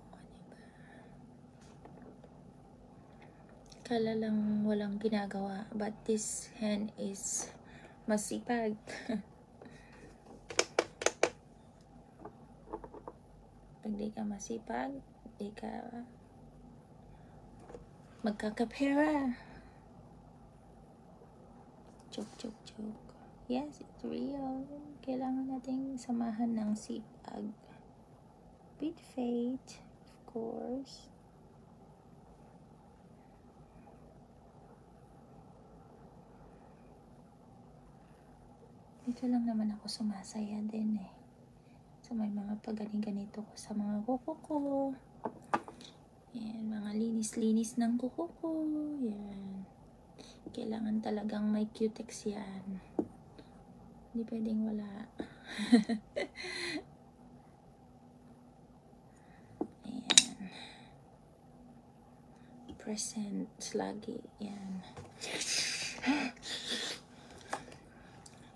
Kala lang walang ginagawa, but this hen is masipag. Pag di ka masipag, di ka magkakapera. Joke. Yes, it's real. Kailangan nating samahan ng sipag. With faith, of course. Dito lang naman ako sumasaya din eh. So may mga pagaling-ganito ko sa mga kuko ko. Yan, mga linis-linis ng kuko ko. Yan. Kailangan talagang may cutex yan. Hindi pwedeng wala. Ayan. Present lagi. Yan.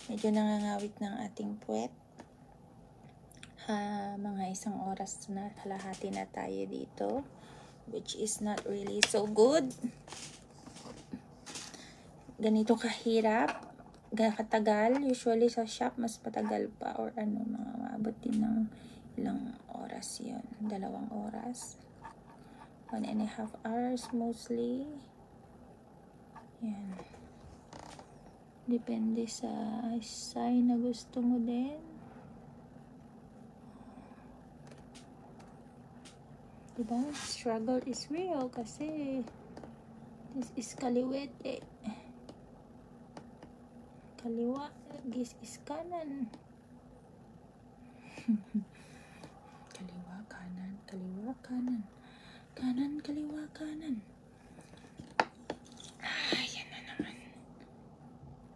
Medyo nangangawit ng ating puwet. Mga 1 oras na kalahati na tayo dito. Which is not really so good. Ganito kahirap. Katagal. Usually sa shop, mas patagal pa. Or mga maabot din ng ilang oras yun. 2 oras. 1.5 hours mostly. Yan. Depende sa sign na gusto mo din. Diba? Struggle is real kasi this is kaliwete. Kaliwa, this is kanan. Kaliwa, kanan, kaliwa, kanan. Kanan, kaliwa, kanan. Yan na naman.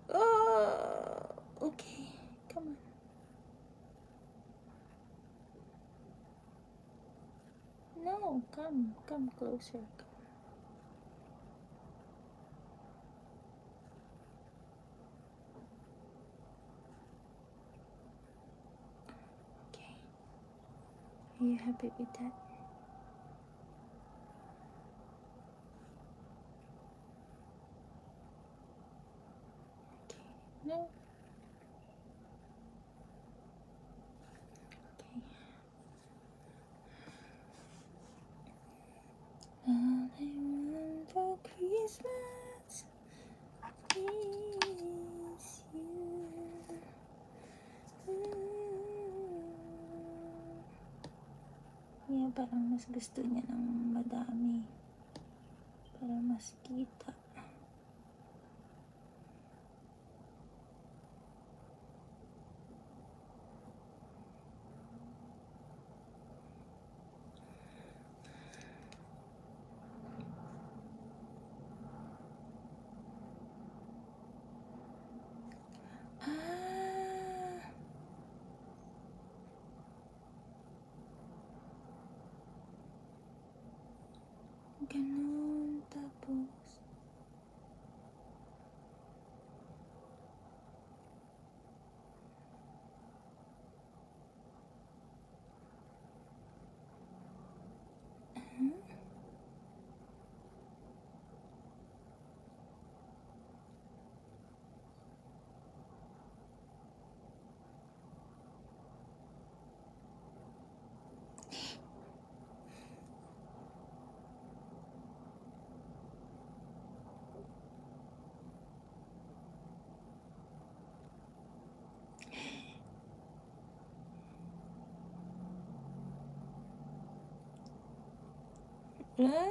Oh, okay. Come on. No, come closer. Okay. Are you happy with that? Okay. No. Okay. All I want for Christmas is you. Yeah, parang mas gusto niya ng madami para mas kita. Ganun, tapos Huh?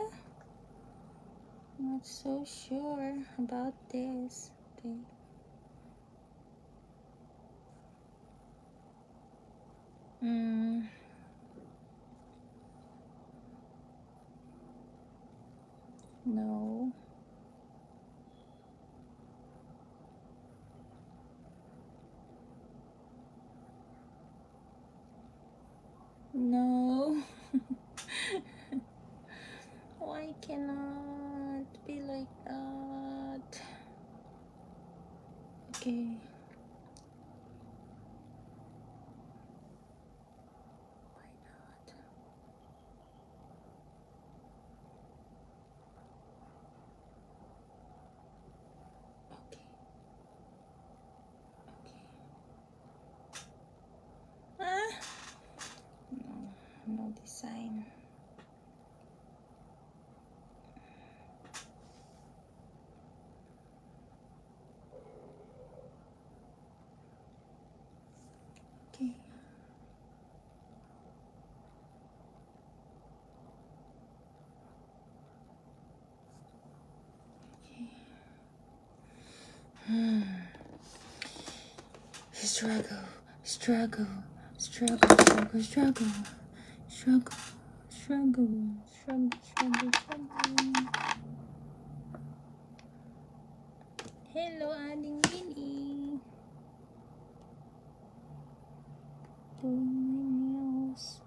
Not so sure about this. Okay. No. No. Why cannot be like that? Okay. Why not? Okay. Okay. Ah! No. No design. Okay. Struggle, struggle, struggle, struggle, struggle, struggle, struggle, struggle, struggle, struggle. Hello, Aling Winnie. Doing my nails.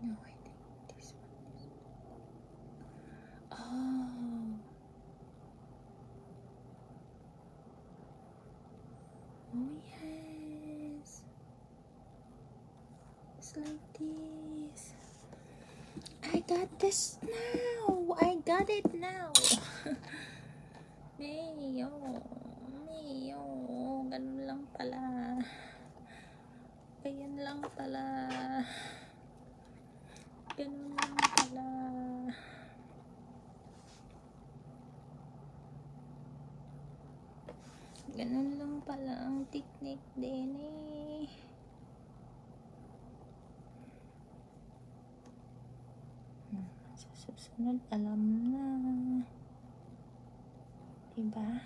No, I think this one is. Oh. Oh, yes. It's like this. I got this now. I got it now. Mayo. Mayo. Ganun lang pala. Ayan lang pala. Ganun lang pala. Ganun lang pala ang technique din eh. Sa susunod, alam na. Diba?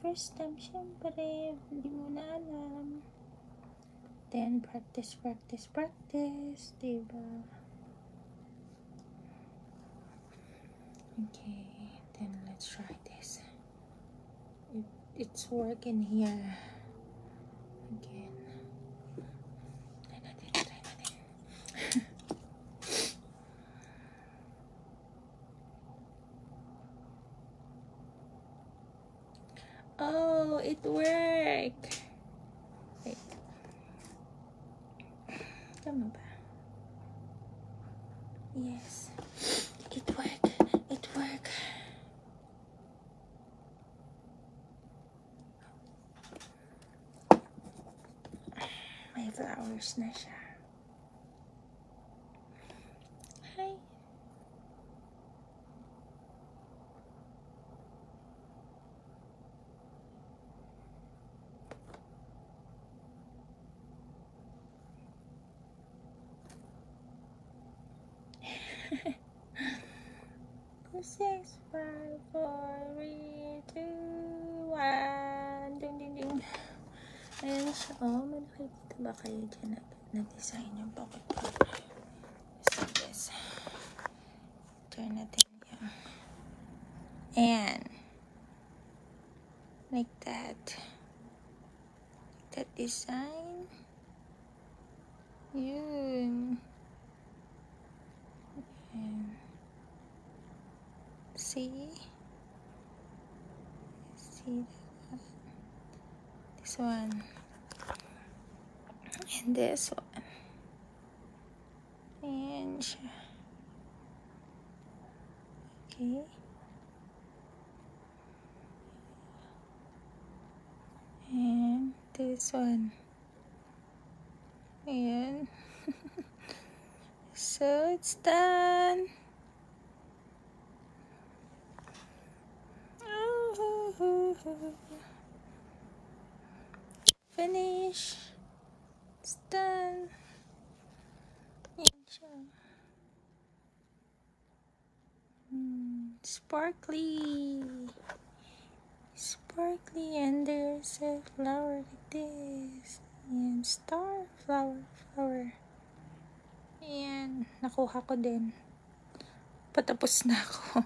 First time, syempre, hindi mo na alam. Then, practice, practice, practice. Diba? Okay, then let's try this. It's working here. Again. Try natin, try natin. Oh, it worked. Wait. Tama ba? Yes. It worked. It worked. May flowers na siya. Hi. Six, 5, 4, 3, 2, 1. Ding, ding, ding. Ayan siya. Oh, may nakikita ba kayo dyan na design yung pocket part? So this. Turn natin yung. Ayan. Like that. That design. Yun. And see that? This one. And this one. Ayan siya. Okay. And this one. Ayan. So it's done. Finish. It's done. Ayan siya. Sparkly. Sparkly, and there's a flower like this. And star, flower. Ayan. Nakuha ko din. Patapos na ako.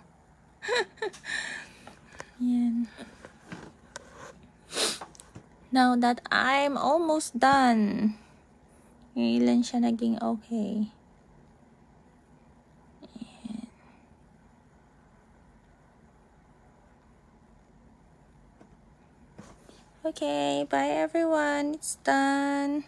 Ayan. Now that I'm almost done. Ilan siya naging okay. Ayan. Okay, bye everyone. It's done.